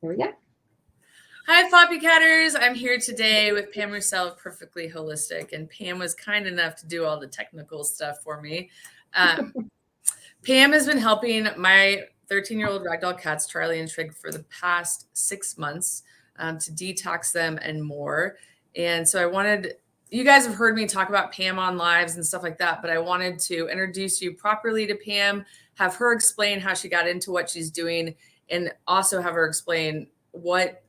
Here we go. Hi, Floppycatters. I'm here today with Pam herself, Purrrfectly Holistic, and Pam was kind enough to do all the technical stuff for me. Pam has been helping my 13-year-old ragdoll cats, Charlie and Trigg, for the past 6 months to detox them and more. And so you guys have heard me talk about Pam on lives and stuff like that, but I wanted to introduce you properly to Pam, have her explain how she got into what she's doing, and also have her explain what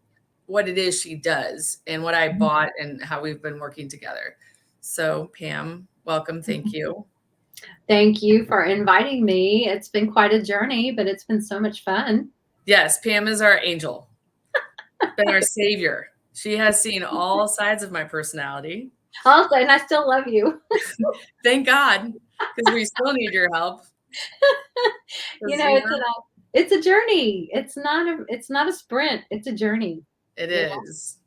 it is she does and what I bought and how we've been working together. So Pam, welcome. Thank you. Thank you for inviting me. It's been quite a journey, but it's been so much fun. Yes, Pam is our angel, been our savior. She has seen all sides of my personality. Also, and I still love you. Thank God, because we still need your help. It's a journey. It's not a sprint. It's a journey. It is.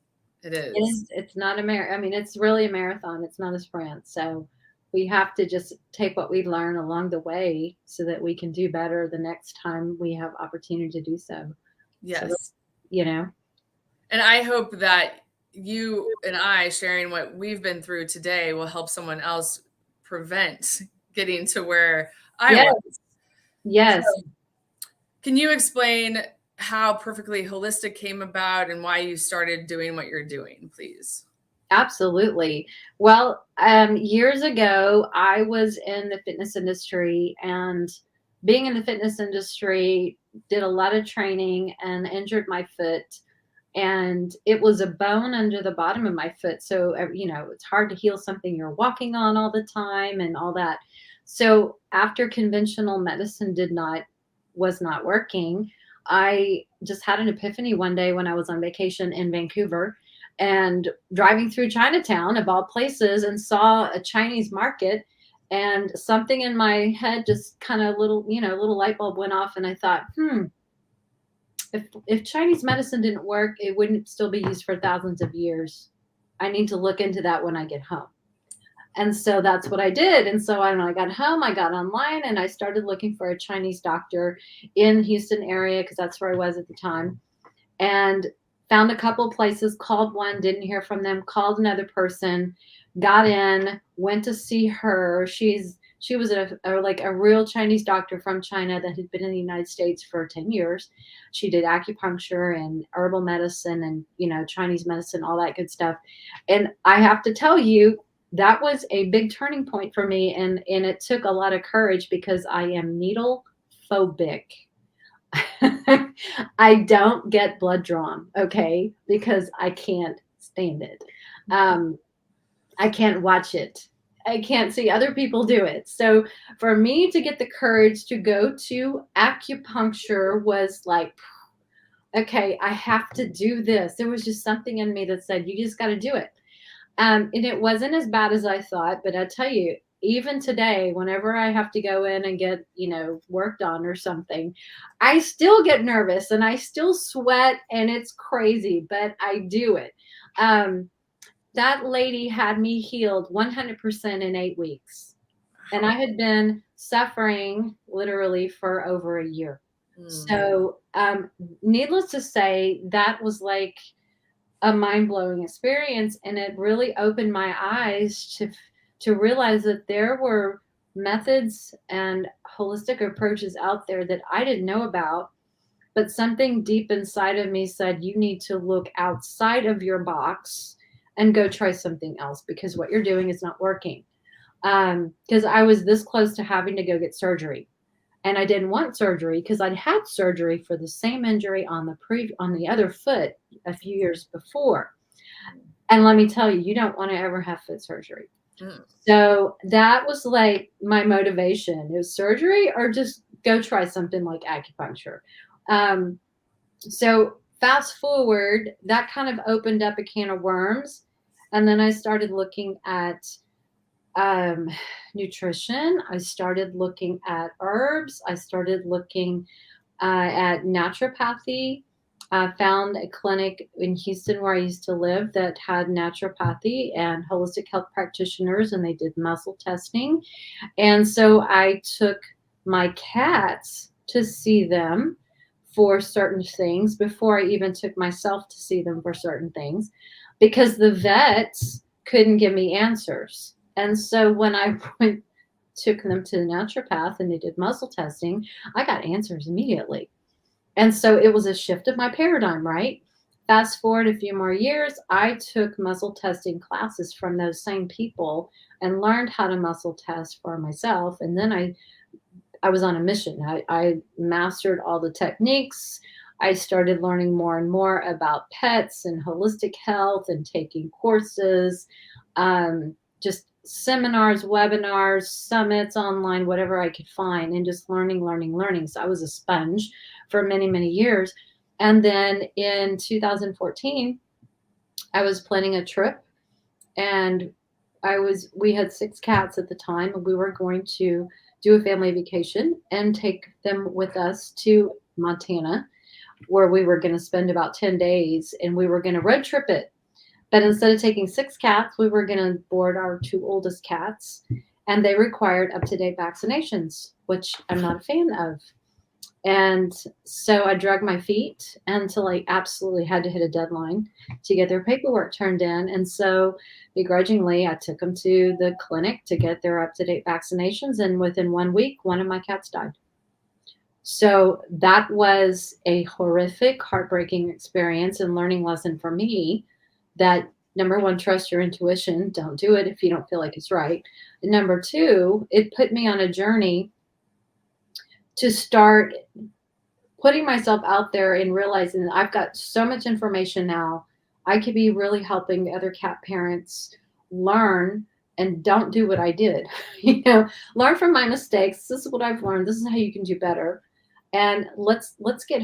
It is. It's not a marathon. I mean, it's really a marathon. It's not a sprint. So we have to just take what we learn along the way so that we can do better the next time we have opportunity to do so. Yes. So, and I hope that you and I sharing what we've been through today will help someone else prevent getting to where I was. Yes. So, can you explain how Purrrfectly Holistic came about and why you started doing what you're doing, please? Absolutely. Well, years ago, I was in the fitness industry, and being in the fitness industry, did a lot of training and injured my foot. And it was a bone under the bottom of my foot. So, it's hard to heal something you're walking on all the time and all that. So after conventional medicine was not working, I just had an epiphany one day when I was on vacation in Vancouver and driving through Chinatown, of all places, and saw a Chinese market, and something in my head just kind of little light bulb went off, and I thought, if Chinese medicine didn't work, it wouldn't still be used for thousands of years. I need to look into that when I get home. And so that's what I did. And so when I got home, I got online and I started looking for a Chinese doctor in Houston area, because that's where I was at the time, and found a couple of places, called one, didn't hear from them, called another person, got in, went to see her. She was a real Chinese doctor from China that had been in the United States for 10 years. She did acupuncture and herbal medicine and, Chinese medicine, all that good stuff. And I have to tell you, that was a big turning point for me. And it took a lot of courage, because I am needle phobic. I don't get blood drawn, okay, because I can't stand it. I can't watch it. I can't see other people do it. So for me to get the courage to go to acupuncture was like, okay, I have to do this. There was just something in me that said, you just got to do it. And it wasn't as bad as I thought, but I tell you, even today, whenever I have to go in and get, worked on or something, I still get nervous and I still sweat, and it's crazy, but I do it. That lady had me healed 100% in 8 weeks. And I had been suffering literally for over a year. So, needless to say, that was like a mind-blowing experience, and it really opened my eyes to realize that there were methods and holistic approaches out there that I didn't know about, but something deep inside of me said, you need to look outside of your box and go try something else, because what you're doing is not working. Because I was this close to having to go get surgery. And I didn't want surgery, because I'd had surgery for the same injury on the other foot a few years before. And let me tell you, you don't want to ever have foot surgery. So that was like my motivation. It was surgery or just go try something like acupuncture. So fast forward, that kind of opened up a can of worms. And then I started looking at nutrition. I started looking at herbs. I started looking at naturopathy. I found a clinic in Houston where I used to live that had naturopathy and holistic health practitioners, and they did muscle testing. And so I took my cats to see them for certain things before I even took myself to see them for certain things, because the vets couldn't give me answers. And so when I went took them to the naturopath and they did muscle testing, I got answers immediately. And so it was a shift of my paradigm, right? Fast forward a few more years, I took muscle testing classes from those same people and learned how to muscle test for myself. And then I was on a mission. I mastered all the techniques. I started learning more and more about pets and holistic health and taking courses, just seminars, webinars, summits online, whatever I could find, and just learning, learning, learning. So I was a sponge for many, many years. And then in 2014, I was planning a trip, and we had 6 cats at the time, and we were going to do a family vacation and take them with us to Montana, where we were going to spend about 10 days, and we were going to road trip it. But instead of taking 6 cats, we were going to board our 2 oldest cats, and they required up-to-date vaccinations, which I'm not a fan of. And so I dragged my feet until I absolutely had to hit a deadline to get their paperwork turned in. And so begrudgingly, I took them to the clinic to get their up-to-date vaccinations. And within 1 week, one of my cats died. So that was a horrific, heartbreaking experience and learning lesson for me that, number one, trust your intuition. Don't do it if you don't feel like it's right. And number two, it put me on a journey to start putting myself out there and realizing that I've got so much information now. I could be really helping other cat parents learn and don't do what I did. Learn from my mistakes. This is what I've learned. This is how you can do better. And let's get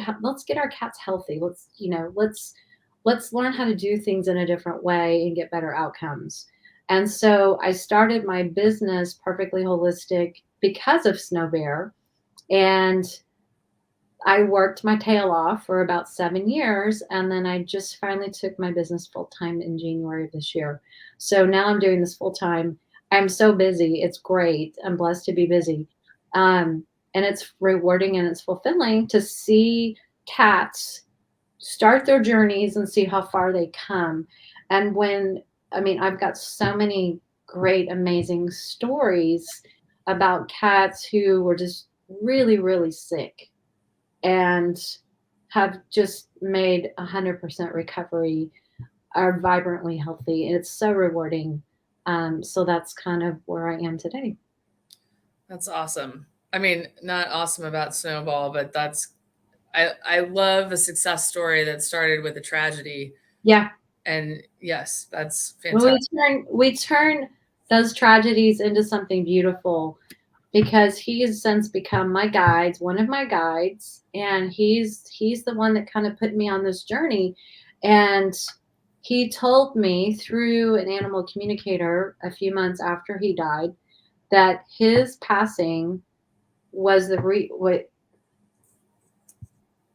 our cats healthy. Let's learn how to do things in a different way and get better outcomes. And so I started my business Purrrfectly Holistic because of Snow Bear. And I worked my tail off for about 7 years, and then I just finally took my business full time in January of this year. So now I'm doing this full time. I'm so busy. It's great. I'm blessed to be busy. And it's rewarding and it's fulfilling to see cats start their journeys and see how far they come. And I've got so many great, amazing stories about cats who were just really, really sick and have just made 100% recovery, are vibrantly healthy. It's so rewarding. So that's kind of where I am today. That's awesome. I mean, not awesome about Snowball, but I love a success story that started with a tragedy. Yeah. And yes, that's Well, fantastic. we turn those tragedies into something beautiful, because he has since become one of my guides, and he's the one that kind of put me on this journey. And he told me through an animal communicator a few months after he died that his passing was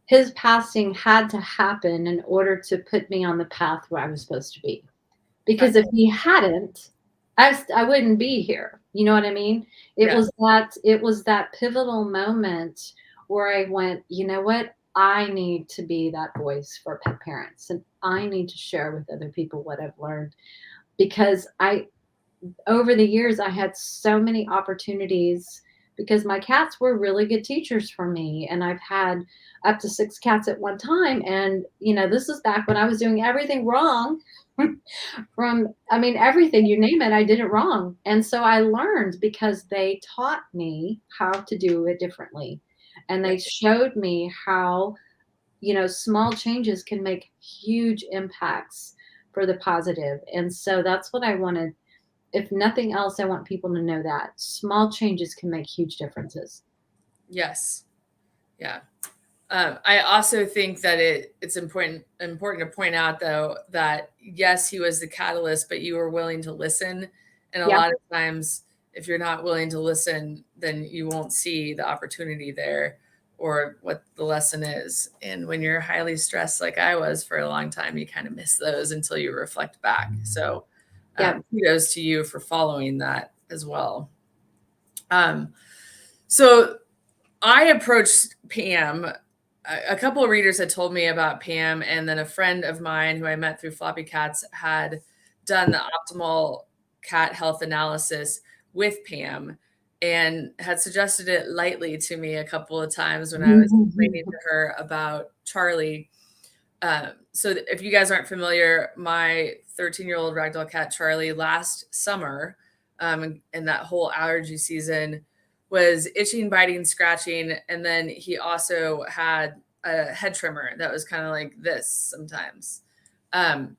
his passing had to happen in order to put me on the path where I was supposed to be. Because if he hadn't, I wouldn't be here. You know what I mean? It was that pivotal moment where I went, you know what? I need to be that voice for pet parents, and I need to share with other people what I've learned, because over the years, I had so many opportunities because my cats were really good teachers for me. And I've had up to 6 cats at one time. And, this is back when I was doing everything wrong. Everything, you name it, I did it wrong. And so I learned because they taught me how to do it differently. And they showed me how, small changes can make huge impacts for the positive. And so that's what I wanted. If nothing else, I want people to know that small changes can make huge differences. Yes. Yeah. I also think that it's important to point out, though, that yes, he was the catalyst, but you were willing to listen. And a lot of times, if you're not willing to listen, then you won't see the opportunity there or what the lesson is. And when you're highly stressed, like I was for a long time, you kind of miss those until you reflect back. So kudos to you for following that as well. So I approached Pam a couple of readers had told me about Pam, and then a friend of mine who I met through Floppy Cats had done the optimal cat health analysis with Pam and had suggested it lightly to me a couple of times when I was explaining to her about Charlie. So if you guys aren't familiar, my 13-year-old ragdoll cat Charlie last summer, and that whole allergy season, was itching, biting, scratching, and then he also had a head trimmer that was kind of like this sometimes. Um,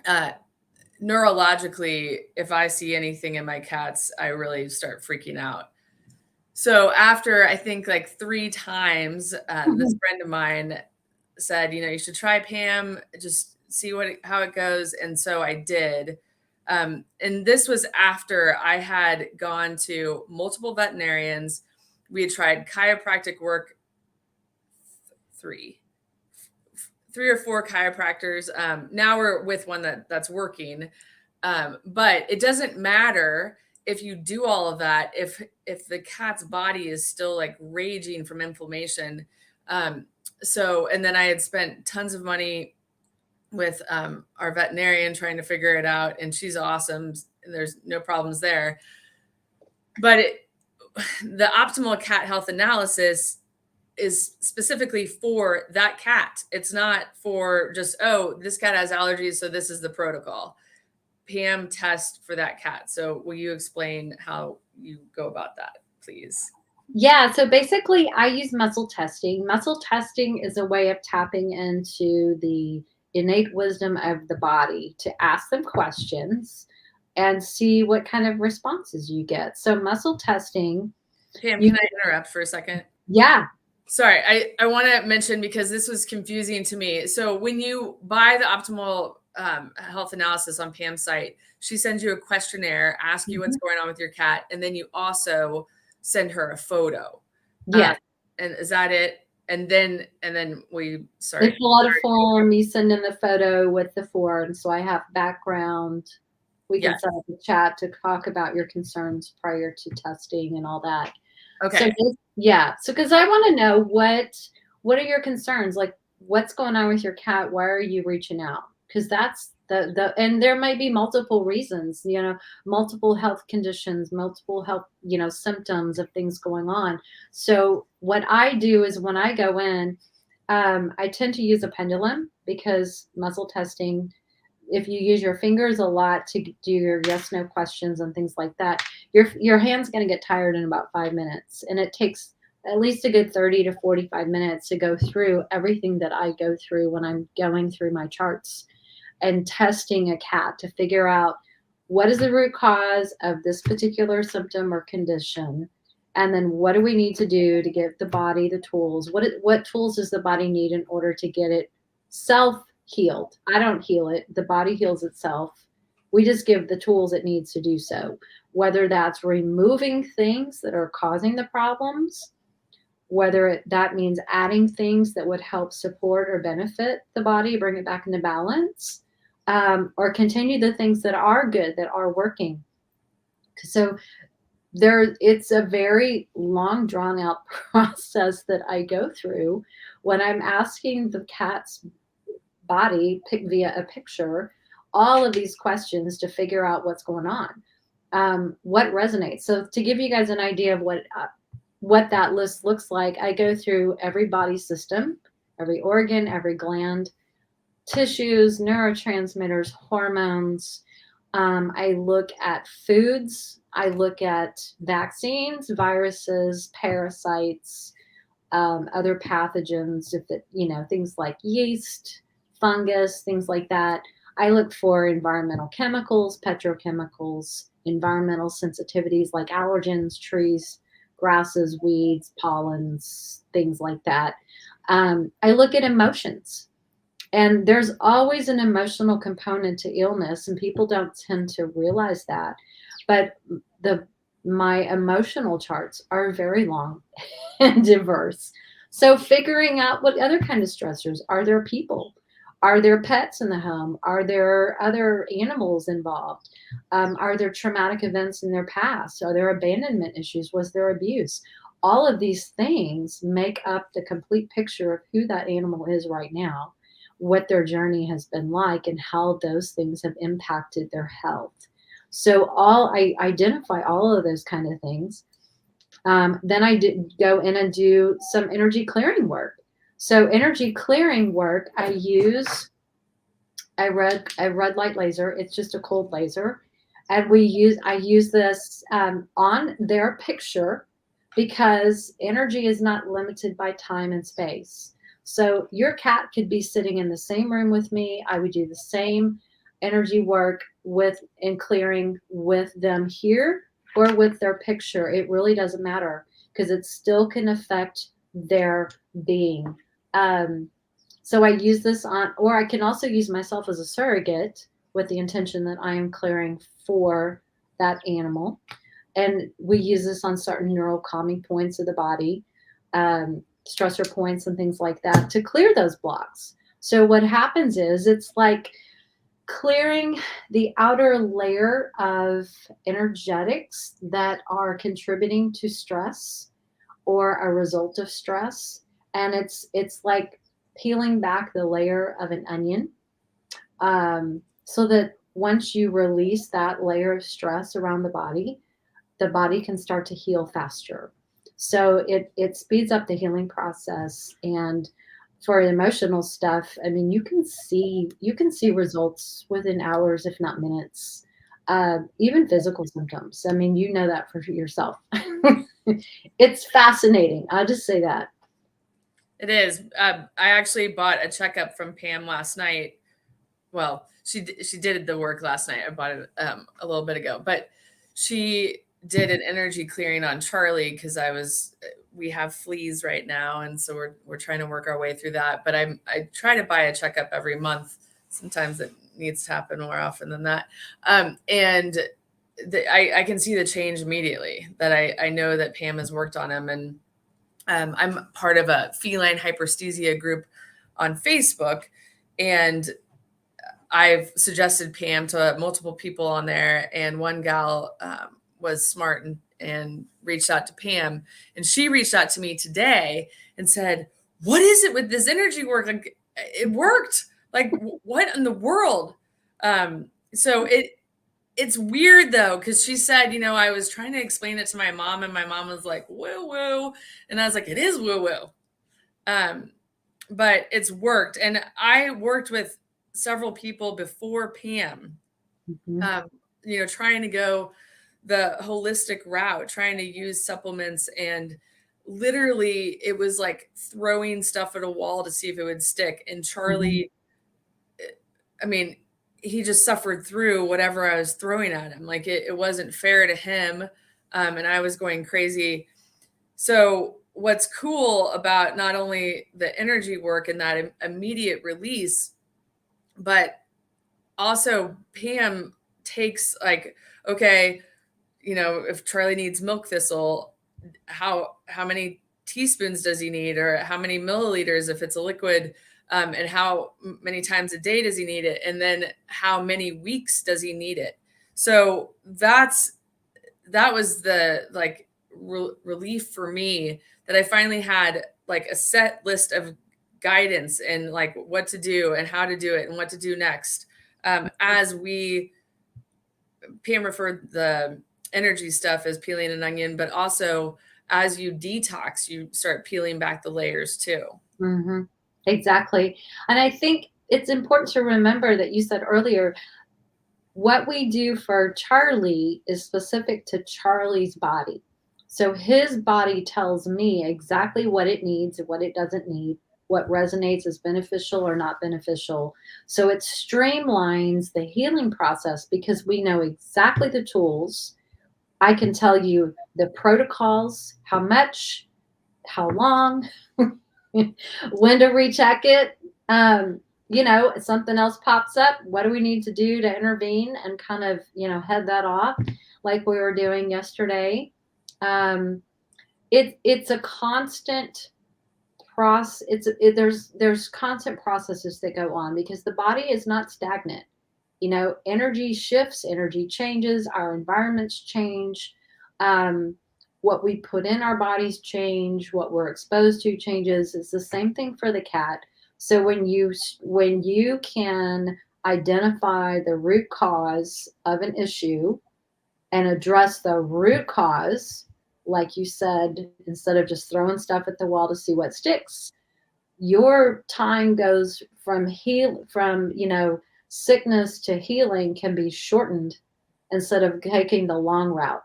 uh, Neurologically, if I see anything in my cats, I really start freaking out. So after I think like 3 times, this friend of mine said, you should try Pam, just see how it goes. And so I did. And this was after I had gone to multiple veterinarians. We had tried chiropractic work, three or four chiropractors. Now we're with one that's working. But it doesn't matter if you do all of that, if the cat's body is still like raging from inflammation. And then I had spent tons of money with our veterinarian trying to figure it out, and she's awesome, and there's no problems there. But the optimal cat health analysis is specifically for that cat. It's not for just, oh, this cat has allergies, so this is the protocol. Pam test for that cat. So will you explain how you go about that, please? Yeah, so basically I use muscle testing. Muscle testing is a way of tapping into the innate wisdom of the body to ask them questions and see what kind of responses you get. So muscle testing. Pam, can I interrupt for a second? Yeah. Sorry, I want to mention, because this was confusing to me. So when you buy the optimal health analysis on Pam's site, she sends you a questionnaire, ask you what's going on with your cat, and then you also send her a photo. Yeah. And is that it? And then we sorry. They fill out a form, you send in the photo with the form. So I have background. We can set up a chat to talk about your concerns prior to testing and all that. Okay. So, yeah. So, because I want to know what are your concerns? Like, what's going on with your cat? Why are you reaching out? Because that's and there might be multiple reasons, multiple health conditions, multiple health, symptoms of things going on. So what I do is when I go in, I tend to use a pendulum, because muscle testing, if you use your fingers a lot to do your yes, no questions and things like that, your hand's going to get tired in about 5 minutes. And it takes at least a good 30 to 45 minutes to go through everything that I go through when I'm going through my charts and testing a cat to figure out what is the root cause of this particular symptom or condition. And then what do we need to do to give the body the tools? What tools does the body need in order to get it self-healed? I don't heal it. The body heals itself. We just give the tools it needs to do so, whether that's removing things that are causing the problems, whether that means adding things that would help support or benefit the body, bring it back into balance, or continue the things that are good, that are working. So it's a very long, drawn out process that I go through when I'm asking the cat's body via a picture all of these questions to figure out what's going on, what resonates. So to give you guys an idea of what that list looks like, I go through every body system, every organ, every gland, tissues, neurotransmitters, hormones. I look at foods. I look at vaccines, viruses, parasites, other pathogens, things like yeast, fungus, things like that. I look for environmental chemicals, petrochemicals, environmental sensitivities like allergens, trees, grasses, weeds, pollens, things like that. I look at emotions. And there's always an emotional component to illness, and people don't tend to realize that. But my emotional charts are very long and diverse. So figuring out what other kind of stressors are there. People, are there pets in the home? Are there other animals involved? Are there traumatic events in their past? Are there abandonment issues? Was there abuse? all of these things make up the complete picture of who that animal is right now, what their journey has been like, and how those things have impacted their health. So I identify all of those kind of things. Then I did go in and do some energy clearing work. So energy clearing work, I use a red light laser. It's just a cold laser, and I use this on their picture because energy is not limited by time and space. So your cat could be sitting in the same room with me. I would do the same energy work with and clearing with them here or with their picture. It really doesn't matter because it still can affect their being. Um, so I use this on, or I can also use myself as a surrogate with the intention that I am clearing for that animal. And we use this on certain neural calming points of the body, stressor points and things like that to clear those blocks. So what happens is it's like clearing the outer layer of energetics that are contributing to stress or a result of stress. And it's like peeling back the layer of an onion, so that once you release that layer of stress around the body can start to heal faster. So it speeds up the healing process. And for emotional stuff, I mean, you can see results within hours, if not minutes. Even physical symptoms. I mean, you know that for yourself. It's fascinating. I'll just say that. It is. I actually bought a checkup from Pam last night. Well, she did the work last night. I bought it a little bit ago, but she did an energy clearing on Charlie because we have fleas right now, and so we're trying to work our way through that. But I try to buy a checkup every month. Sometimes it needs to happen more often than that, and I can see the change immediately. That I know that Pam has worked on him, and I'm part of a feline hyperesthesia group on Facebook, and I've suggested Pam to multiple people on there, and one gal was smart and reached out to Pam, and she reached out to me today and said, "What is it with this energy work? Like, it worked. Like, what in the world?" So it's weird though, because she said, I was trying to explain it to my mom, and my mom was like, "Woo woo," and I was like, "It is woo woo," but it's worked, and I worked with several people before Pam, Mhm. trying to go the holistic route, trying to use supplements, and literally it was like throwing stuff at a wall to see if it would stick. And Mhm. Charlie, I mean, he just suffered through whatever I was throwing at him. Like it wasn't fair to him. And I was going crazy. So what's cool about not only the energy work and that immediate release, but also Pam takes like, okay, if Charlie needs milk thistle, how many teaspoons does he need, or how many milliliters if it's a liquid, and how many times a day does he need it, and then how many weeks does he need it. So that was the like relief for me, that I finally had like a set list of guidance and like what to do and how to do it and what to do next. As we Pam referred the energy stuff as peeling an onion, but also as you detox, you start peeling back the layers too. Mhm. Exactly. And I think it's important to remember that you said earlier, what we do for Charlie is specific to Charlie's body. So his body tells me exactly what it needs and what it doesn't need, what resonates as beneficial or not beneficial. So it streamlines the healing process because we know exactly the tools. I can tell you the protocols, how much, how long, when to recheck it. Something else pops up. What do we need to do to intervene and kind of, head that off like we were doing yesterday? Um, it's a constant process. There's constant processes that go on because the body is not stagnant. Energy shifts, energy changes, our environments change. Um, what we put in our bodies change, what we're exposed to changes. It's the same thing for the cat. So when you can identify the root cause of an issue and address the root cause, like you said, instead of just throwing stuff at the wall to see what sticks, your time goes from sickness to healing can be shortened instead of taking the long route,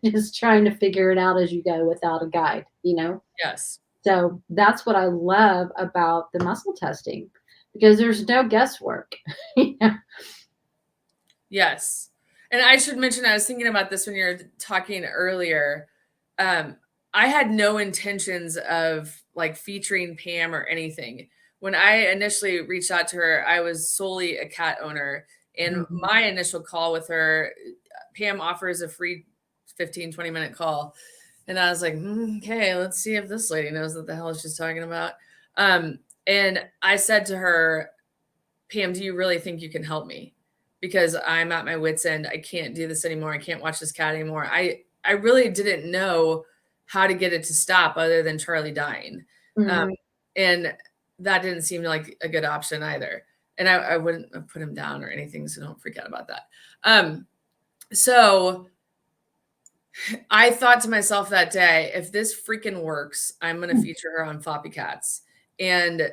just trying to figure it out as you go without a guide. Yes. So that's what I love about the muscle testing, because there's no guesswork. Yes. And I should mention, I was thinking about this when you were talking earlier. I had no intentions of like featuring Pam or anything. When I initially reached out to her, I was solely a cat owner. And my initial call with her, Pam offers a free 15, 20-minute call. And I was like, okay, let's see if this lady knows what the hell she's talking about. And I said to her, Pam, do you really think you can help me? Because I'm at my wit's end. I can't do this anymore. I can't watch this cat anymore. I really didn't know how to get it to stop other than Charlie dying. And that didn't seem like a good option either. And I wouldn't have put him down or anything, so don't freak out about that. So I thought to myself that day, if this freaking works, I'm going to feature her on Floppycats. And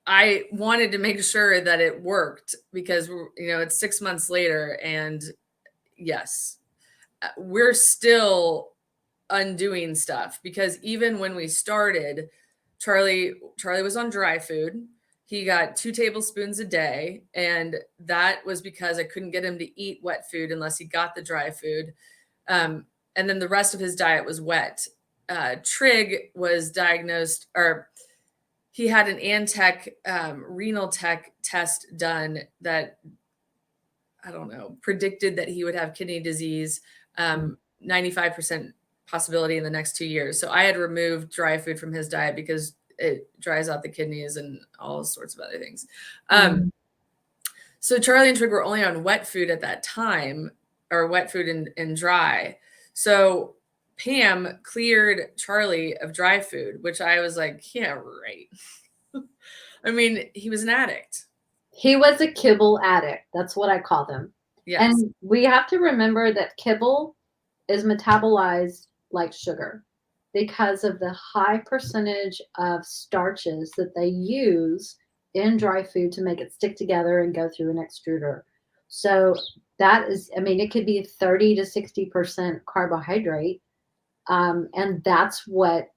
I wanted to make sure that it worked because, it's 6 months later. And yes, we're still undoing stuff, because even when we started, Charlie was on dry food. He got 2 tablespoons a day. And that was because I couldn't get him to eat wet food unless he got the dry food. And then the rest of his diet was wet. Trigg was diagnosed, or he had an Antec renal tech test done that, I don't know, predicted that he would have kidney disease, 95% possibility in the next 2 years. So I had removed dry food from his diet because it dries out the kidneys and all sorts of other things. So Charlie and Trigg were only on wet food at that time, or wet food and dry. So Pam cleared Charlie of dry food, which I was like, yeah, right. I mean, he was an addict. He was a kibble addict. That's what I call them. Yes. And we have to remember that kibble is metabolized like sugar because of the high percentage of starches that they use in dry food to make it stick together and go through an extruder. So that is, it could be 30 to 60% carbohydrate. And that's what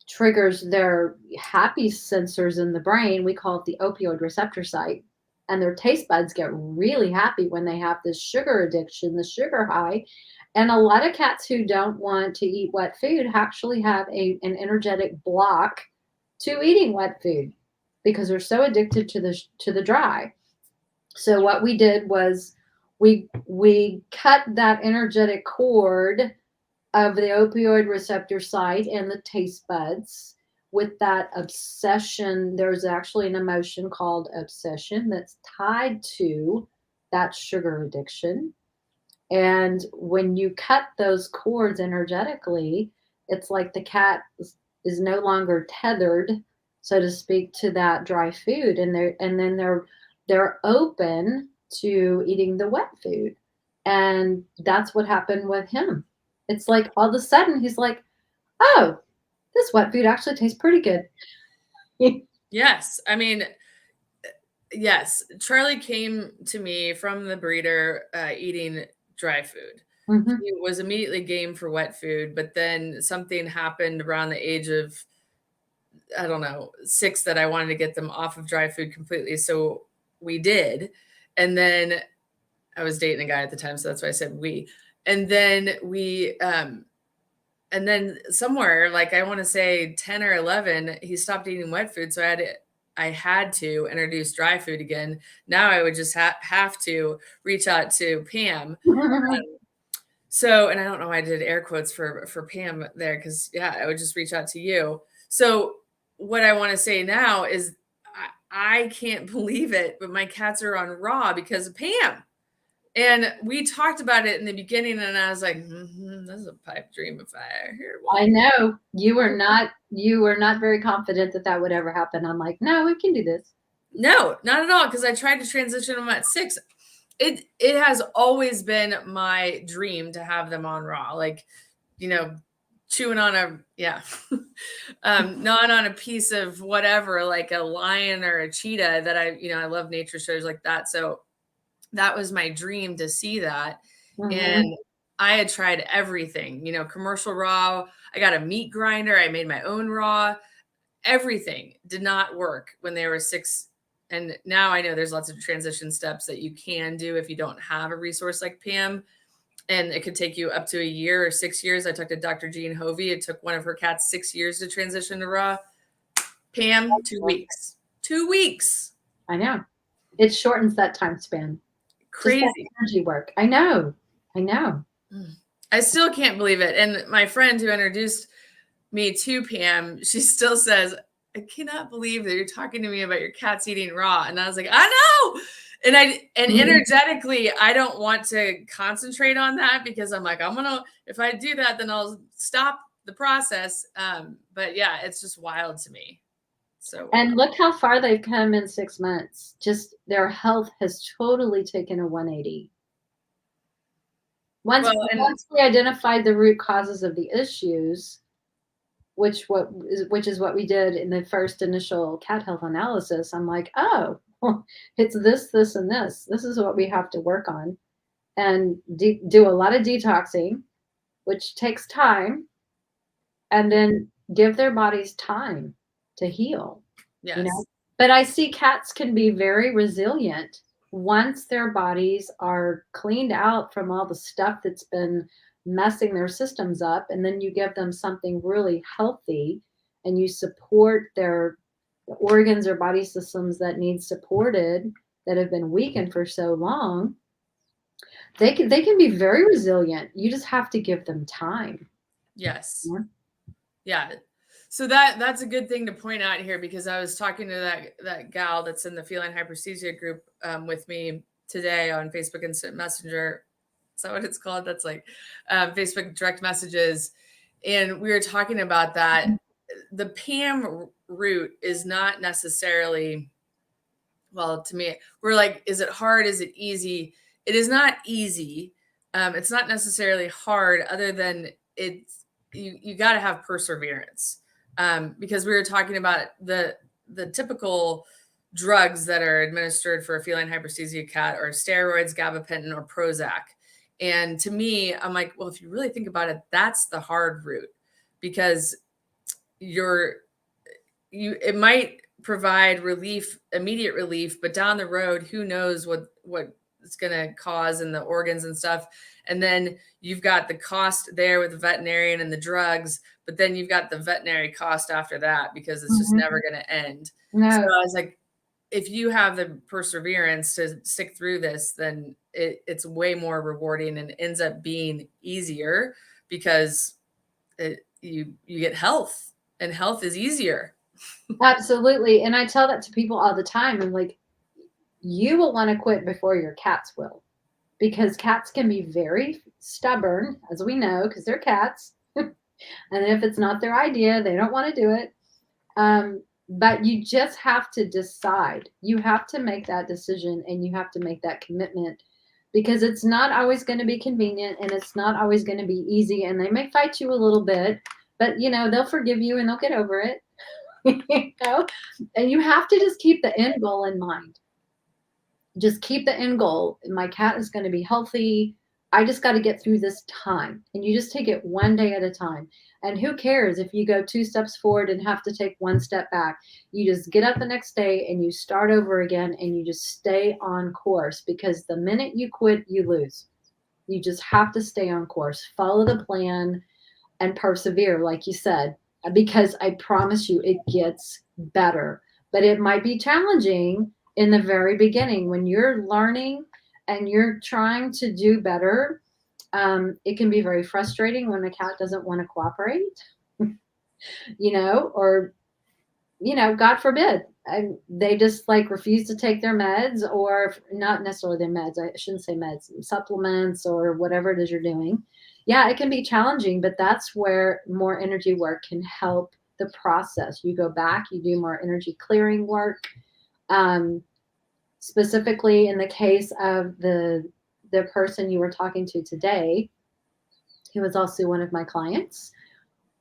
triggers their happy sensors in the brain. We call it the opioid receptor site. And their taste buds get really happy when they have this sugar addiction, the sugar high. And a lot of cats who don't want to eat wet food actually have an energetic block to eating wet food because they're so addicted to the dry. So what we did was we cut that energetic cord of the opioid receptor site and the taste buds with that obsession. There's actually an emotion called obsession that's tied to that sugar addiction. And when you cut those cords energetically, it's like the cat is no longer tethered, so to speak, to that dry food, and they're open to eating the wet food. And that's what happened with him. It's like all of a sudden he's like, oh, this wet food actually tastes pretty good. Yes. Yes. Charlie came to me from the breeder eating dry food. He was immediately game for wet food, but then something happened around the age of, I don't know, 6 that I wanted to get them off of dry food completely. So we did. And then I was dating a guy at the time, so that's why I said we. And then and then somewhere, like I want to say 10 or 11, he stopped eating wet food. So I had to introduce dry food again. Now I would just have to reach out to Pam. So, and I don't know why I did air quotes for Pam there, because yeah, I would just reach out to you. So what I want to say now is I can't believe it, but my cats are on raw because of Pam. And we talked about it in the beginning, and I was like, this is a pipe dream if I ever hear one. I know you were not very confident that would ever happen. I'm like, no, we can do this. No, not at all. Because I tried to transition them at 6. It has always been my dream to have them on raw, like, chewing on gnawing on a piece of whatever, like a lion or a cheetah that I love nature shows like that. So that was my dream to see that. Mm-hmm. And I had tried everything, commercial raw. I got a meat grinder. I made my own raw. Everything did not work when they were 6. And now I know there's lots of transition steps that you can do if you don't have a resource like Pam. And it could take you up to a year or 6 years. I talked to Dr. Jean Hovey. It took one of her cats 6 years to transition to raw. Pam, 2 weeks. 2 weeks. I know. It shortens that time span. Crazy. Just that energy work. I know. I still can't believe it. And my friend who introduced me to Pam, she still says, I cannot believe that you're talking to me about your cats eating raw. And I was like, I know. And energetically, I don't want to concentrate on that because I'm like, if I do that, then I'll stop the process. But yeah, it's just wild to me. So, and look how far they've come in 6 months. Just their health has totally taken a 180. Once we identified the root causes of the issues, which is what we did in the first initial cat health analysis, I'm like, oh, it's this, and this. This is what we have to work on, and do a lot of detoxing, which takes time, and then give their bodies time to heal. yes. But I see cats can be very resilient once their bodies are cleaned out from all the stuff that's been messing their systems up, and then you give them something really healthy and you support the organs or body systems that need supported, that have been weakened for so long. They can be very resilient. You just have to give them time. Yes. Yeah. So that's a good thing to point out here, because I was talking to that gal that's in the feline hyperesthesia group with me today on Facebook Instant Messenger. Is that what it's called? That's like Facebook direct messages. And we were talking about that. The Pam route is not necessarily, well, to me, we're like, is it hard? Is it easy? It is not easy. It's not necessarily hard, other than you got to have perseverance. Because we were talking about the typical drugs that are administered for a feline hyperesthesia cat are steroids, gabapentin, or Prozac. And to me, I'm like, well, if you really think about it, that's the hard route, because it might provide relief, immediate relief, but down the road, who knows what it's going to cause in the organs and stuff. And then you've got the cost there with the veterinarian and the drugs, but then you've got the veterinary cost after that, because it's just never going to end. No. So I was like, if you have the perseverance to stick through this, then it's way more rewarding and ends up being easier, because you get health, and health is easier. Absolutely. And I tell that to people all the time. I'm like, you will want to quit before your cats will, because cats can be very stubborn, as we know, because they're cats. And if it's not their idea, they don't want to do it. But you just have to decide. You have to make that decision, and you have to make that commitment, because it's not always going to be convenient, and it's not always going to be easy. And they may fight you a little bit, but they'll forgive you and they'll get over it. And you have to just keep the end goal in mind. Just keep the end goal. My cat is going to be healthy. I just got to get through this time. And you just take it one day at a time. And who cares if you go 2 steps forward and have to take 1 step back? You just get up the next day and you start over again, and you just stay on course, because the minute you quit, you lose. You just have to stay on course, follow the plan, and persevere, like you said, because I promise you it gets better. But it might be challenging in the very beginning when you're learning and you're trying to do better. It can be very frustrating when a cat doesn't want to cooperate, or God forbid, they just like refuse to take their meds, or not necessarily their meds. I shouldn't say meds, supplements or whatever it is you're doing. Yeah, it can be challenging, but that's where more energy work can help the process. You go back, you do more energy clearing work. Specifically in the case of the person you were talking to today, who was also one of my clients,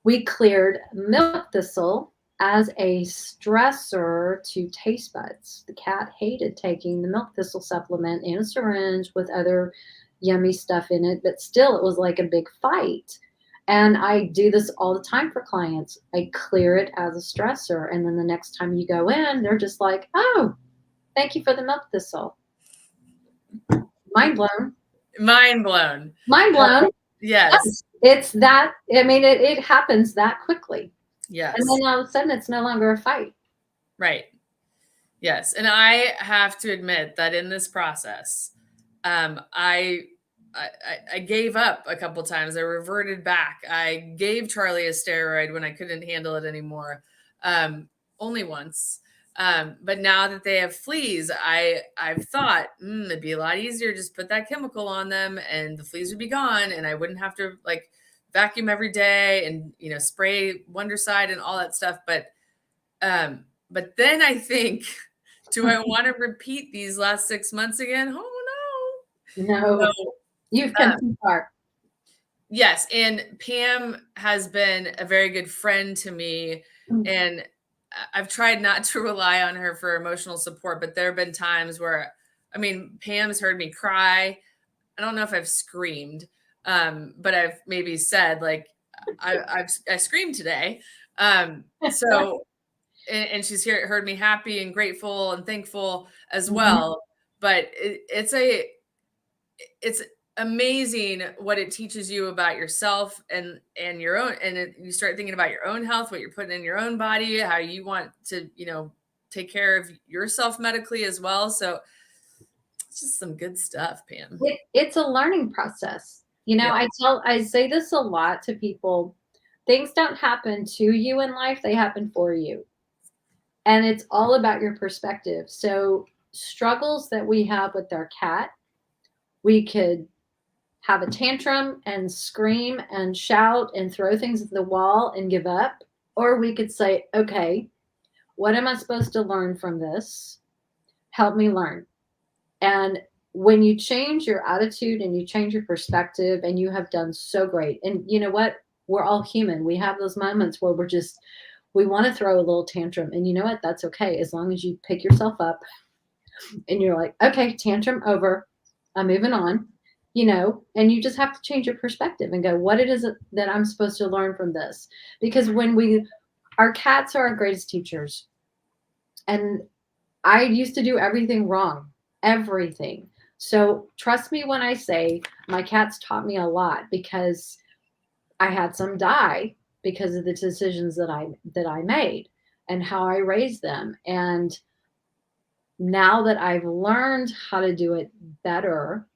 we cleared milk thistle as a stressor to taste buds. The cat hated taking the milk thistle supplement in a syringe with other yummy stuff in it, but still it was like a big fight. And I do this all the time for clients. I clear it as a stressor. And then the next time you go in, they're just like, oh, thank you for the milk thistle. Mind blown. Mind blown. Mind blown. Yes. It's that, I mean, it happens that quickly. Yes. And then all of a sudden it's no longer a fight. Right. Yes. And I have to admit that in this process, I gave up a couple times. I reverted back. I gave Charlie a steroid when I couldn't handle it anymore. Only once. But now that they have fleas, I've thought it'd be a lot easier just put that chemical on them and the fleas would be gone and I wouldn't have to like vacuum every day and spray Wondercide and all that stuff. But then I think, do I want to repeat these last 6 months again? Oh no. So, you've come too far. Yes, and Pam has been a very good friend to me, and I've tried not to rely on her for emotional support, but there have been times where, Pam's heard me cry. I don't know if I've screamed, but I've maybe said like, I screamed today. So, and she's heard me happy and grateful and thankful as well. But it's amazing what it teaches you about yourself and your own, and you start thinking about your own health, what you're putting in your own body, how you want to, take care of yourself medically as well. So it's just some good stuff, Pam. It's a learning process. Yeah. I say this a lot to people. Things don't happen to you in life, they happen for you. And it's all about your perspective. So struggles that we have with our cat, we could have a tantrum and scream and shout and throw things at the wall and give up. Or we could say, okay, what am I supposed to learn from this? Help me learn. And when you change your attitude and you change your perspective, and you have done so great. And you know what? We're all human. We have those moments where we want to throw a little tantrum. And you know what? That's okay. As long as you pick yourself up and you're like, okay, tantrum over. I'm moving on. And you just have to change your perspective and go, what it is that I'm supposed to learn from this? Because our cats are our greatest teachers. And I used to do everything wrong, everything. So trust me when I say my cats taught me a lot, because I had some die because of the decisions that I made and how I raised them. And now that I've learned how to do it better,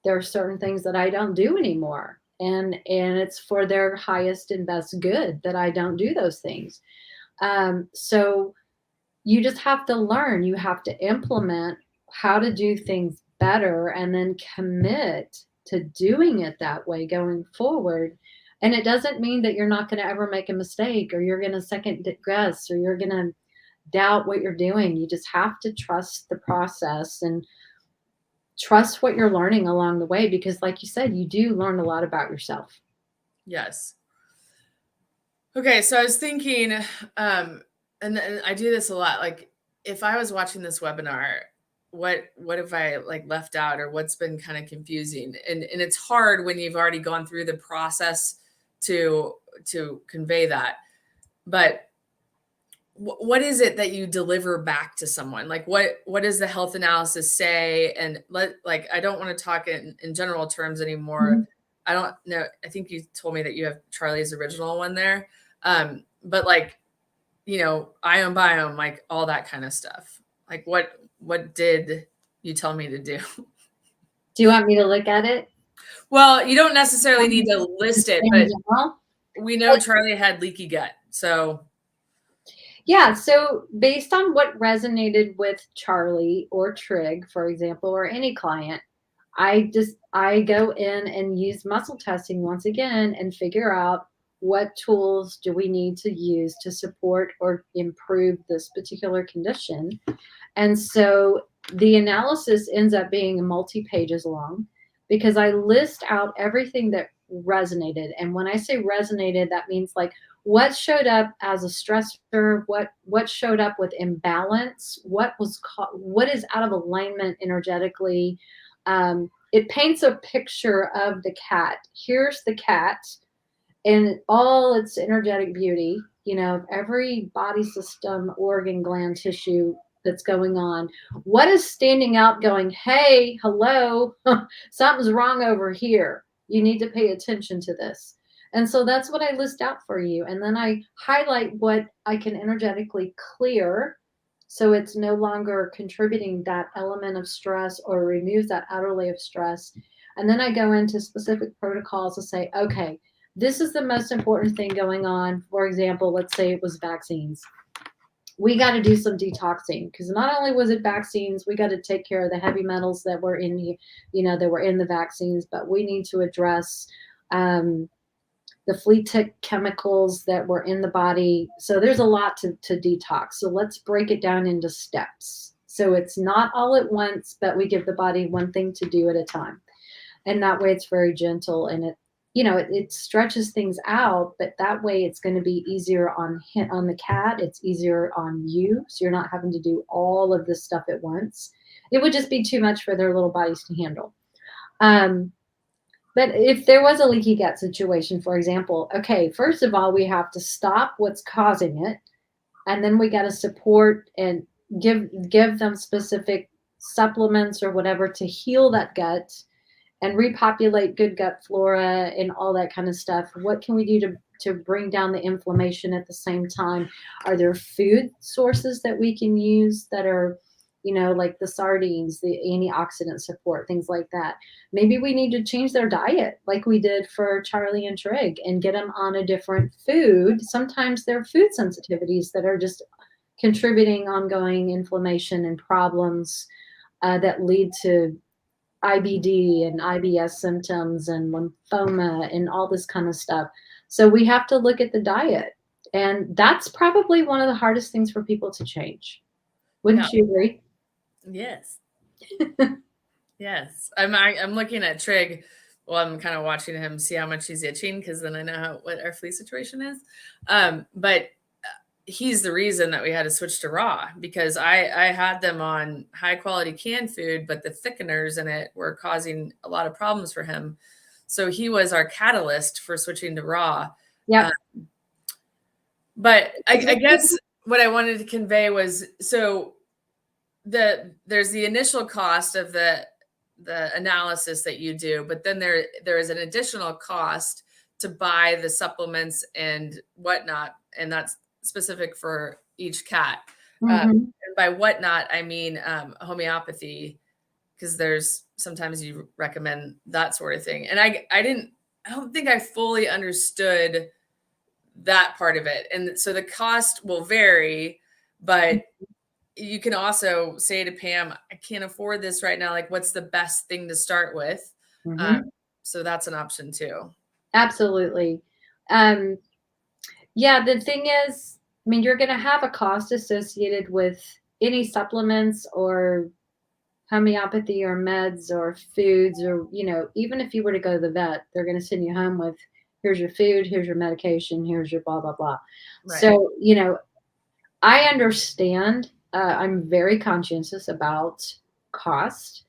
there are certain things that I don't do anymore. And it's for their highest and best good that I don't do those things. So you just have to learn. You have to implement how to do things better and then commit to doing it that way going forward. And it doesn't mean that you're not going to ever make a mistake, or you're going to second guess, or you're going to doubt what you're doing. You just have to trust the process and trust what you're learning along the way, because like you said, you do learn a lot about yourself. Yes. Okay. So I was thinking, and I do this a lot. Like if I was watching this webinar, what have I like left out, or what's been kind of confusing? And it's hard when you've already gone through the process to convey that. But what is it that you deliver back to someone? Like what does the health analysis say? And I don't want to talk in general terms anymore. Mm-hmm. I don't know. I think you told me that you have Charlie's original one there. But like, ion biome, like all that kind of stuff. Like what did you tell me to do? Do you want me to look at it? Well, you don't necessarily need to list it, but we know Charlie had leaky gut. So Yeah, so based on what resonated with Charlie or Trigg, for example, or any client, I go in and use muscle testing once again and figure out what tools do we need to use to support or improve this particular condition. And so the analysis ends up being multi pages long because I list out everything that resonated. And when I say resonated, that means like what showed up as a stressor, what showed up with imbalance, what is out of alignment energetically. It paints a picture of the cat. Here's the cat in all its energetic beauty, every body system, organ, gland, tissue that's going on. What is standing out going, hey, hello, something's wrong over here. You need to pay attention to this. And so that's what I list out for you. And then I highlight what I can energetically clear so it's no longer contributing that element of stress or removes that outer layer of stress. And then I go into specific protocols to say, okay, this is the most important thing going on. For example, let's say it was vaccines. We got to do some detoxing because not only was it vaccines, we got to take care of the heavy metals that were in the vaccines, but we need to address the flea tick chemicals that were in the body. So there's a lot to detox. So let's break it down into steps. So it's not all at once, but we give the body one thing to do at a time. And that way it's very gentle and it stretches things out, but that way it's going to be easier on the cat. It's easier on you. So you're not having to do all of this stuff at once. It would just be too much for their little bodies to handle. But if there was a leaky gut situation, for example, okay, first of all, we have to stop what's causing it. And then we got to support and give them specific supplements or whatever to heal that gut and repopulate good gut flora and all that kind of stuff. What can we do to bring down the inflammation at the same time? Are there food sources that we can use that are, like the sardines, the antioxidant support, things like that? Maybe we need to change their diet like we did for Charlie and Trigg and get them on a different food. Sometimes there are food sensitivities that are just contributing ongoing inflammation and problems that lead to IBD and IBS symptoms and lymphoma and all this kind of stuff. So we have to look at the diet. And that's probably one of the hardest things for people to change. Wouldn't you agree? Yes. Yes. I'm looking at Trigg. Well, I'm kind of watching him see how much he's itching because then I know what our flea situation is. But he's the reason that we had to switch to raw because I had them on high quality canned food, but the thickeners in it were causing a lot of problems for him. So he was our catalyst for switching to raw. Yeah. But I guess what I wanted to convey was, so there's the initial cost of the analysis that you do, but then there is an additional cost to buy the supplements and whatnot. And that's specific for each cat. And by whatnot, I mean homeopathy, because there's sometimes you recommend that sort of thing. And I don't think I fully understood that part of it. And so the cost will vary, but you can also say to Pam, I can't afford this right now. Like, what's the best thing to start with? So that's an option too. Absolutely. Yeah, the thing is, I mean, you're going to have a cost associated with any supplements or homeopathy or meds or foods or, even if you were to go to the vet, they're going to send you home with, here's your food, here's your medication, here's your blah, blah, blah. Right. So, I understand. I'm very conscientious about cost.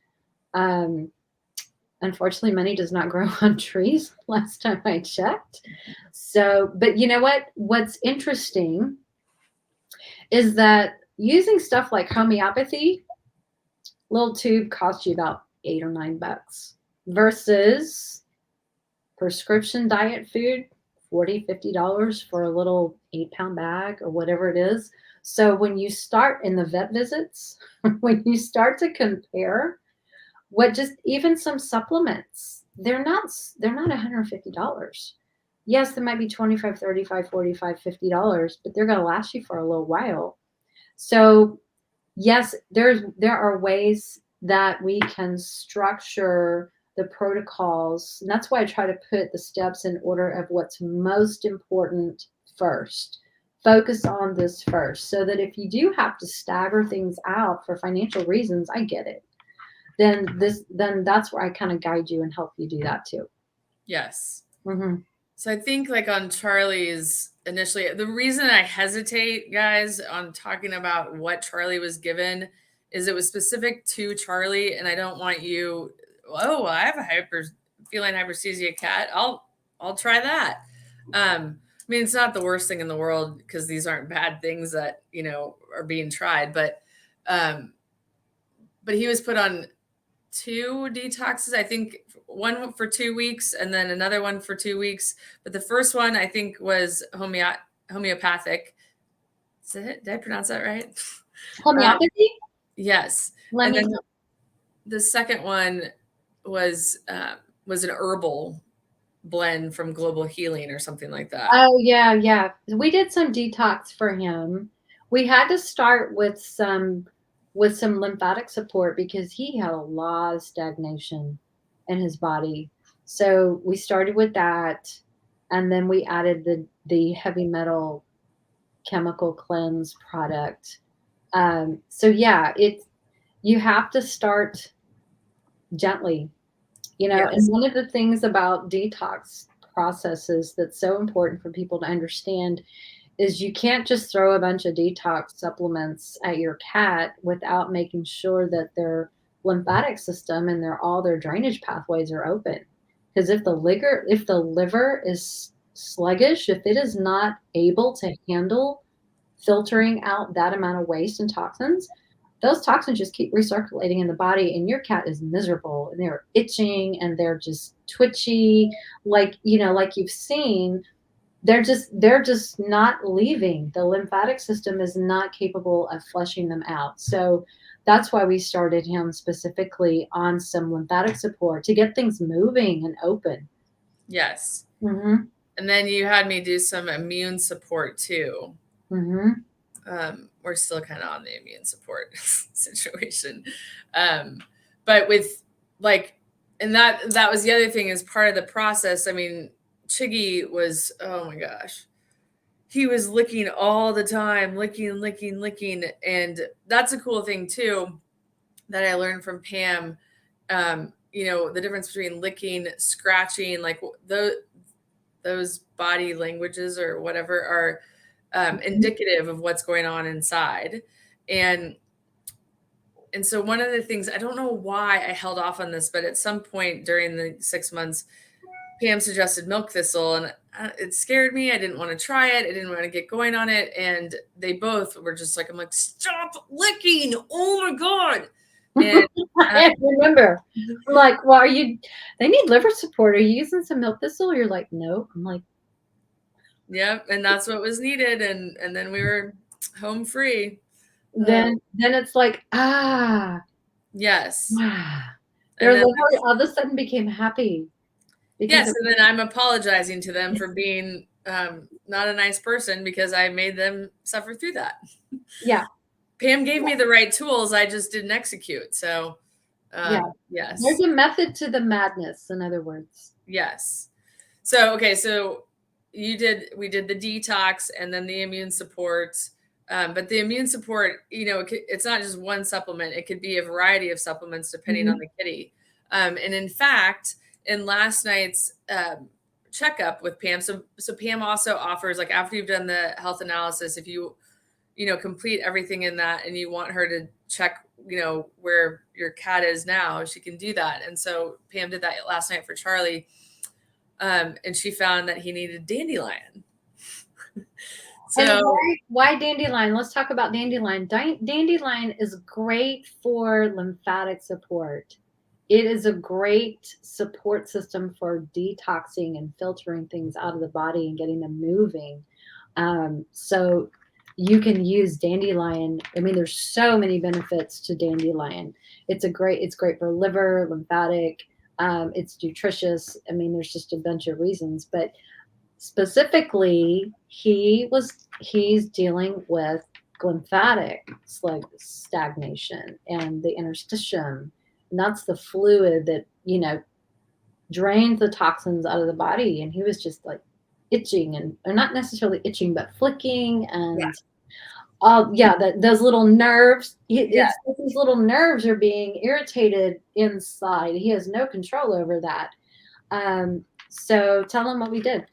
Unfortunately, money does not grow on trees last time I checked. So, but you know what? What's interesting is that using stuff like homeopathy, little tube costs you about $8 or $9 versus prescription diet food, $40, $50 for a little 8-pound bag or whatever it is. So when you start in the vet visits, when you start to compare even some supplements, they're not $150. Yes, they might be 25, 35, 45, $50, but they're going to last you for a little while. So yes, there are ways that we can structure the protocols. And that's why I try to put the steps in order of what's most important first. Focus on this first, so that if you do have to stagger things out for financial reasons, I get it. Then that's where I kind of guide you and help you do that too. Yes. Mm-hmm. So I think like on Charlie's initially, the reason I hesitate, guys, on talking about what Charlie was given is it was specific to Charlie, and I don't want you. Oh, I have a feline hyperesthesia cat. I'll try that. I mean, it's not the worst thing in the world because these aren't bad things that are being tried, but he was put on 2 detoxes. I think one for 2 weeks and then another one for 2 weeks. But the first one I think was homeopathic. Did I pronounce that right? Homeopathy? Yes. Let and me then the second one was an herbal blend from Global Healing or something like that. Oh yeah. We did some detox for him. We had to start with some lymphatic support because he had a lot of stagnation in his body. So we started with that, and then we added the heavy metal chemical cleanse product. So yeah, you have to start gently, Yes. and one of the things about detox processes that's so important for people to understand is you can't just throw a bunch of detox supplements at your cat without making sure that their lymphatic system and all their drainage pathways are open. Because if the liver is sluggish, if it is not able to handle filtering out that amount of waste and toxins, those toxins just keep recirculating in the body, and your cat is miserable, and they're itching, and they're just twitchy, like you've seen. They're just not leaving. The lymphatic system is not capable of flushing them out. So that's why we started him specifically on some lymphatic support to get things moving and open. Yes. Mm-hmm. And then you had me do some immune support too. Mm-hmm. We're still kind of on the immune support situation. But with and that was the other thing as part of the process. I mean, Chiggy was, oh my gosh, he was licking all the time, licking. And that's a cool thing too, that I learned from Pam. The difference between licking, scratching, like those body languages or whatever are indicative of what's going on inside. And so one of the things, I don't know why I held off on this, but at some point during the 6 months, Pam suggested milk thistle, and it scared me. I didn't want to try it. I didn't want to get going on it. And they both were just like, I'm like, stop licking. Oh my God. And I remember. I'm like, well, they need liver support. Are you using some milk thistle? You're like, no. I'm like, yeah. And that's what was needed. And then we were home free. Then it's like, yes. Their liver all of a sudden became happy. Yes, and then I'm apologizing to them for being not a nice person because I made them suffer through that. Yeah. Pam gave me the right tools. I just didn't execute. So, yes. There's a method to the madness, in other words. Yes. So, okay. So we did the detox and then the immune support. But the immune support, it's not just one supplement. It could be a variety of supplements depending on the kitty. And in fact, in last night's checkup with Pam, so Pam also offers, like, after you've done the health analysis, if you complete everything in that and you want her to check, where your cat is now, she can do that. And so Pam did that last night for Charlie. And she found that he needed dandelion. So why dandelion? Let's talk about dandelion. Dandelion is great for lymphatic support. It is a great support system for detoxing and filtering things out of the body and getting them moving. So you can use dandelion. I mean, there's so many benefits to dandelion. It's great for liver, lymphatic. It's nutritious. I mean, there's just a bunch of reasons. But specifically, he's dealing with lymphatic stagnation and the interstitium. And that's the fluid that, drains the toxins out of the body. And he was just like itching, or not necessarily itching, but flicking Yeah. and those little nerves. Yeah. It's like these little nerves are being irritated inside. He has no control over that. So tell him what we did.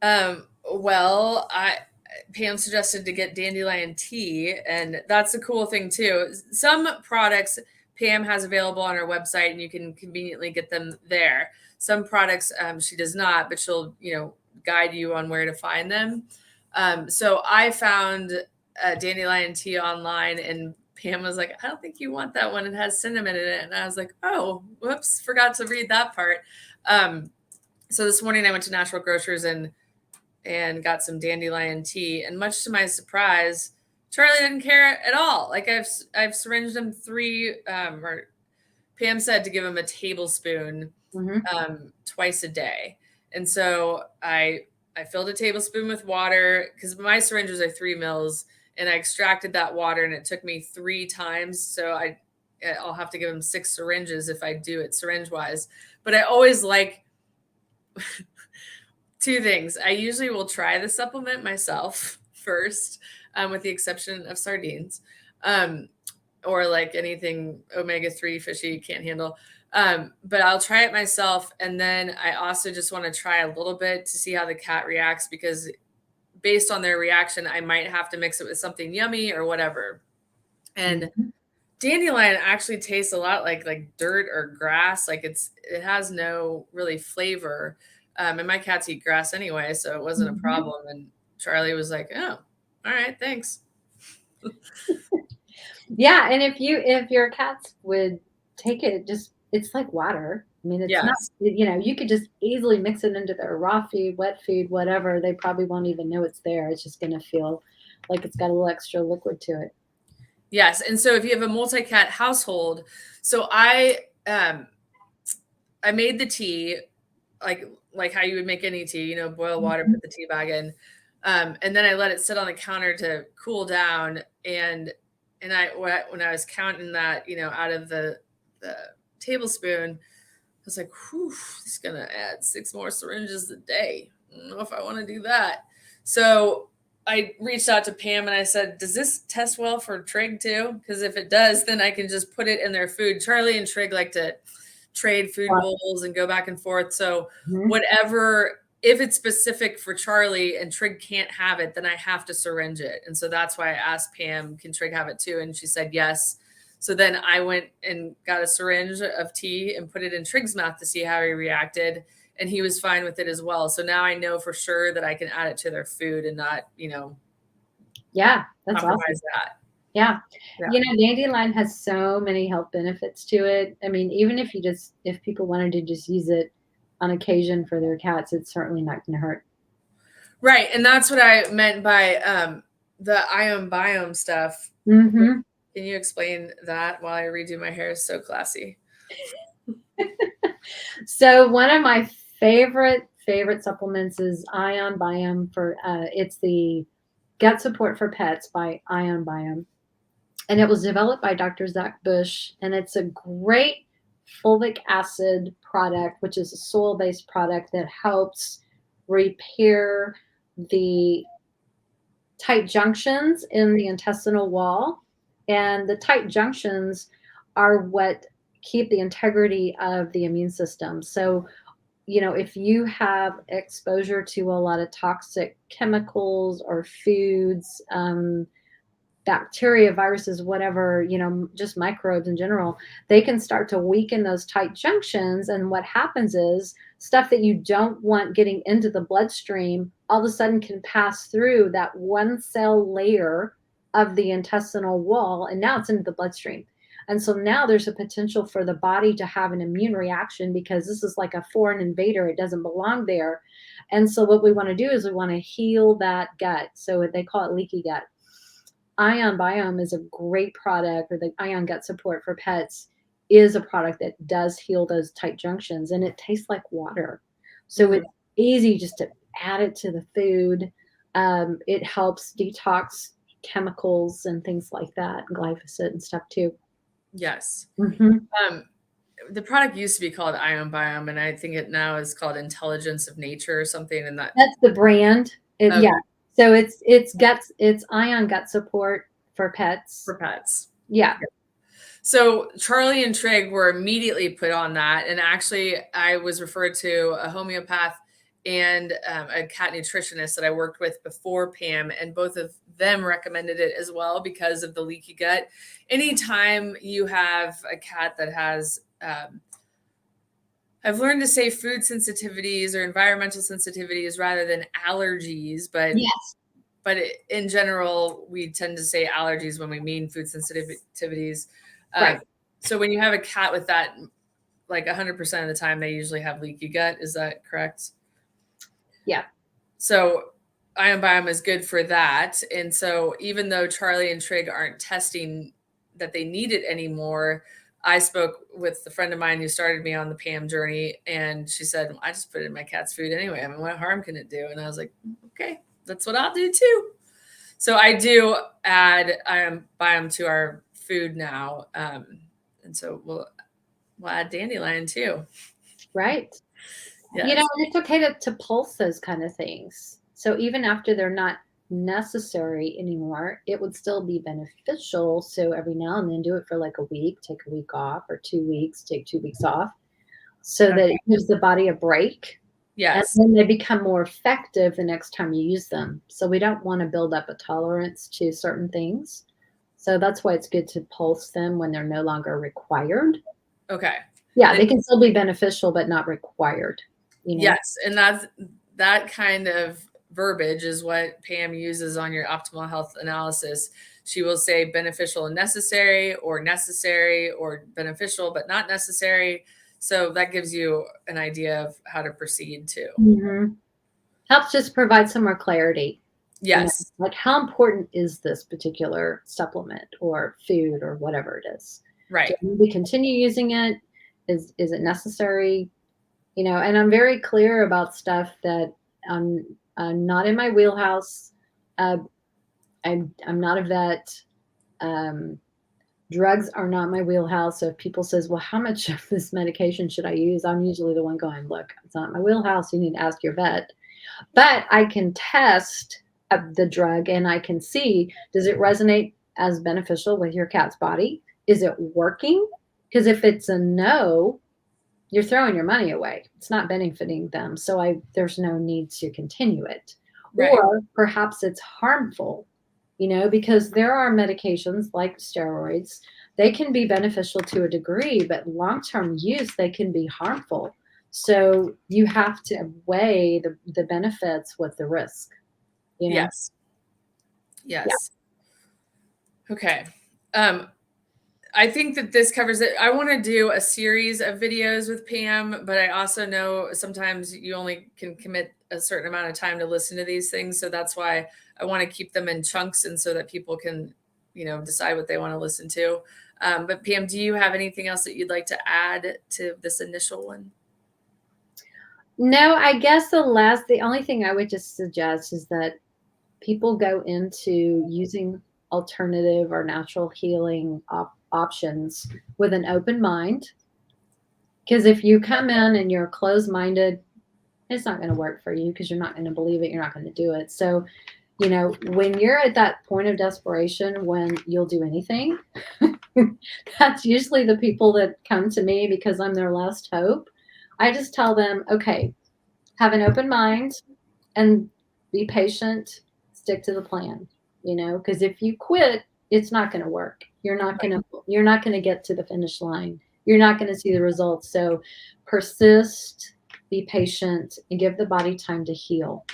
Well, Pam suggested to get dandelion tea, and that's the cool thing too. Some products Pam has available on her website, and you can conveniently get them there. Some products she does not, but she'll guide you on where to find them. So I found dandelion tea online, and Pam was like, "I don't think you want that one. It has cinnamon in it." And I was like, "Oh, whoops, forgot to read that part." So this morning I went to Natural Grocers and got some dandelion tea, and much to my surprise, Charlie didn't care at all. Like I've syringed him 3, or Pam said to give him a tablespoon twice a day, and so I filled a tablespoon with water because my syringes are 3 mils, and I extracted that water, and it took me 3 times. So I'll have to give him 6 syringes if I do it syringe wise. But I always like 2 things. I usually will try the supplement myself first, with the exception of sardines, or like anything omega-3 fishy you can't handle. But I'll try it myself. And then I also just want to try a little bit to see how the cat reacts, because based on their reaction, I might have to mix it with something yummy or whatever. And dandelion actually tastes a lot like dirt or grass. Like it has no really flavor. And my cats eat grass anyway, so it wasn't a problem. And Charlie was like, "Oh, all right, thanks." Yeah, and if your cats would take it, it's like water. I mean, it's not, Yes. you could just easily mix it into their raw food, wet food, whatever. They probably won't even know it's there. It's just going to feel like it's got a little extra liquid to it. Yes. And so if you have a multi-cat household, so I made the tea like how you would make any tea, boil water, put the tea bag in. And then I let it sit on the counter to cool down. And when I was counting that, out of the tablespoon, I was like, whew, this is going to add 6 more syringes a day. I don't know if I want to do that. So I reached out to Pam and I said, "Does this test well for Trigg too? Because if it does, then I can just put it in their food." Charlie and Trigg like to trade food bowls and go back and forth. So whatever, if it's specific for Charlie and Trigg can't have it, then I have to syringe it. And so that's why I asked Pam, "Can Trigg have it too?" And she said yes. So then I went and got a syringe of tea and put it in Trigg's mouth to see how he reacted. And he was fine with it as well. So now I know for sure that I can add it to their food and not, Yeah, that's compromise awesome. that. Yeah. Yeah. Dandelion has so many health benefits to it. I mean, even if people wanted to just use it on occasion for their cats, it's certainly not going to hurt. Right. And that's what I meant by the ion biome stuff. Mm-hmm. Can you explain that while I redo my hair? It's so classy. So one of my favorite supplements is Ion Biome it's the Gut Support for Pets by Ion Biome. And it was developed by Dr. Zach Bush, and it's a great fulvic acid product, which is a soil-based product that helps repair the tight junctions in the intestinal wall. And the tight junctions are what keep the integrity of the immune system. So, if you have exposure to a lot of toxic chemicals or foods, bacteria, viruses, whatever, just microbes in general, they can start to weaken those tight junctions. And what happens is stuff that you don't want getting into the bloodstream all of a sudden can pass through that one cell layer of the intestinal wall, and now it's into the bloodstream. And so now there's a potential for the body to have an immune reaction because this is like a foreign invader. It doesn't belong there. And so what we want to do is we want to heal that gut. So they call it leaky gut. Ion Biome is a great product, or the Ion Gut Support for Pets is a product that does heal those tight junctions, and it tastes like water. So easy just to add it to the food. It helps detox chemicals and things like that, glyphosate and stuff too. Yes. Mm-hmm. The product used to be called Ion Biome, and I think it now is called Intelligence of Nature or something. And that That's the brand. okay. Yeah. So it's ion gut support for pets. For pets. Yeah. So Charlie and Trigg were immediately put on that. And actually, I was referred to a homeopath and a cat nutritionist that I worked with before Pam, and both of them recommended it as well because of the leaky gut. Anytime you have a cat that has, I've learned to say food sensitivities or environmental sensitivities rather than allergies, but Yes. in general, we tend to say allergies when we mean food sensitivities. Right. So when you have a cat with that, like 100% of the time, they usually have leaky gut. Is that correct? Yeah. So Ion Biome is good for that. And so even though Charlie and Trigg aren't testing that they need it anymore, I spoke with a friend of mine who started me on the Pam journey, and she said, I just put it in my cat's food anyway. I mean, what harm can it do? And I was like, okay, that's what I'll do too. So I do add Ion Biome to our food now. And so we'll add dandelion too. Right. Yes. You know, it's okay to pulse those kind of things. So even after they're not necessary anymore, it would still be beneficial. So every now and then do it for like a week, take a week off, or 2 weeks, take 2 weeks off, so that it gives the body a break. Yes. And then they become more effective the next time you use them. So we don't want to build up a tolerance to certain things. So that's why it's good to pulse them when they're no longer required. Okay. Yeah, they can still be beneficial, but not required. You know? Yes. And that kind of verbiage is what Pam uses on your optimal health analysis. She will say beneficial and necessary or beneficial but not necessary. So that gives you an idea of how to proceed too. Mm-hmm. Helps just provide some more clarity. Yes. You know, like how important is this particular supplement or food or whatever it is? Right. Do we continue using it? Is it necessary? You know, and I'm very clear about stuff that I'm not in my wheelhouse. I'm not a vet. Drugs are not my wheelhouse. So if people says, well, how much of this medication should I use? I'm usually the one going, look, it's not my wheelhouse. You need to ask your vet. But I can test the drug and I can see, does it resonate as beneficial with your cat's body? Is it working? Because if it's a no, you're throwing your money away. It's not benefiting them. So there's no need to continue it. Right. Or perhaps it's harmful, you know, because there are medications like steroids. They can be beneficial to a degree, but long-term use, they can be harmful. So you have to weigh the benefits with the risk. You know? Yes. Yes. Yeah. Okay. I think that this covers it. I want to do a series of videos with Pam, but I also know sometimes you only can commit a certain amount of time to listen to these things. So that's why I want to keep them in chunks, and so that people can, you know, decide what they want to listen to. But Pam, do you have anything else that you'd like to add to this initial one? No, I guess the only thing I would just suggest is that people go into using alternative or natural healing options with an open mind. Because if you come in and you're closed-minded, it's not going to work for you because you're not going to believe it. You're not going to do it. So, you know, when you're at that point of desperation, when you'll do anything, that's usually the people that come to me because I'm their last hope. I just tell them, okay, have an open mind and be patient, stick to the plan, you know, because if you quit, it's not going to work. You're not going to get to the finish line. You're not going to see the results. So persist, be patient, and give the body time to heal.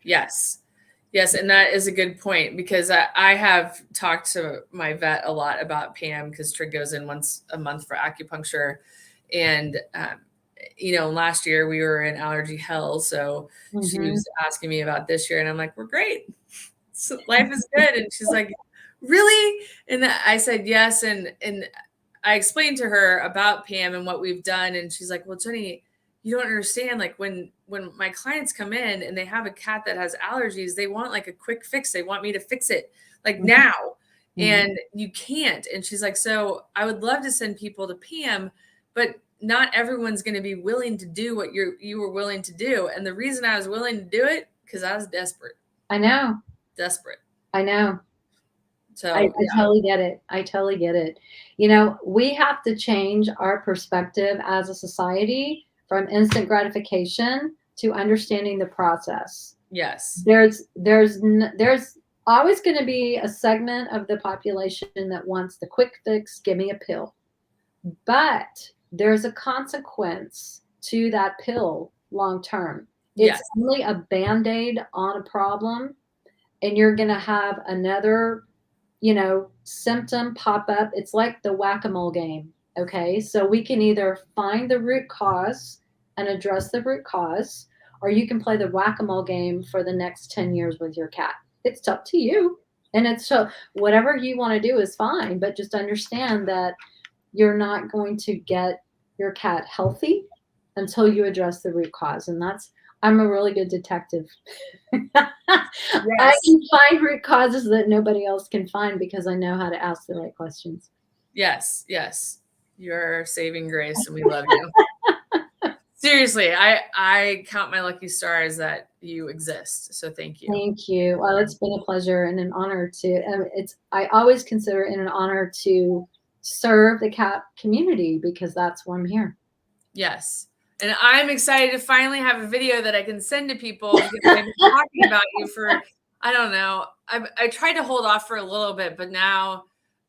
Yes. Yes. And that is a good point, because I have talked to my vet a lot about Pam, because Trigg goes in once a month for acupuncture. And, you know, last year we were in allergy hell. So she was asking me about this year, and I'm like, we're great. So life is good. And she's like, really? And I said, yes. And I explained to her about Pam and what we've done. And she's like, well, Jenny, you don't understand. Like when my clients come in and they have a cat that has allergies, they want like a quick fix. They want me to fix it like now. And you can't. And she's like, so I would love to send people to Pam, but not everyone's going to be willing to do what you were willing to do. And the reason I was willing to do it, because I was desperate. I know. Desperate. I know. So I totally get it. I totally get it. You know, we have to change our perspective as a society from instant gratification to understanding the process. Yes. There's always going to be a segment of the population that wants the quick fix, give me a pill. But there's a consequence to that pill long term. It's only a Band-Aid on a problem, and you're going to have another, symptom pop up. It's like the whack-a-mole game. Okay. So we can either find the root cause and address the root cause, or you can play the whack-a-mole game for the next 10 years with your cat. It's up to you. And it's so whatever you want to do is fine, but just understand that you're not going to get your cat healthy until you address the root cause. And I'm a really good detective. Yes. I can find root causes that nobody else can find because I know how to ask the right questions. Yes. Yes. You're saving grace and we love you. Seriously, I count my lucky stars that you exist. So thank you. Thank you. Well, it's been a pleasure and an honor I always consider it an honor to serve the cat community because that's why I'm here. Yes. And I'm excited to finally have a video that I can send to people because I've been talking about you for, I don't know. I tried to hold off for a little bit, but now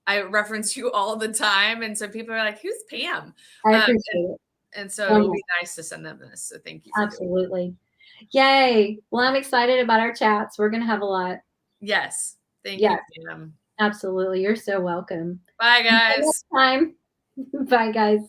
I reference you all the time. And so people are like, who's Pam? I appreciate it. And so it'll be nice to send them this. So thank you. Absolutely. Yay. Well, I'm excited about our chats. We're going to have a lot. Yes. Thank you, Pam. Absolutely. You're so welcome. Bye, guys. Next time. Bye, guys.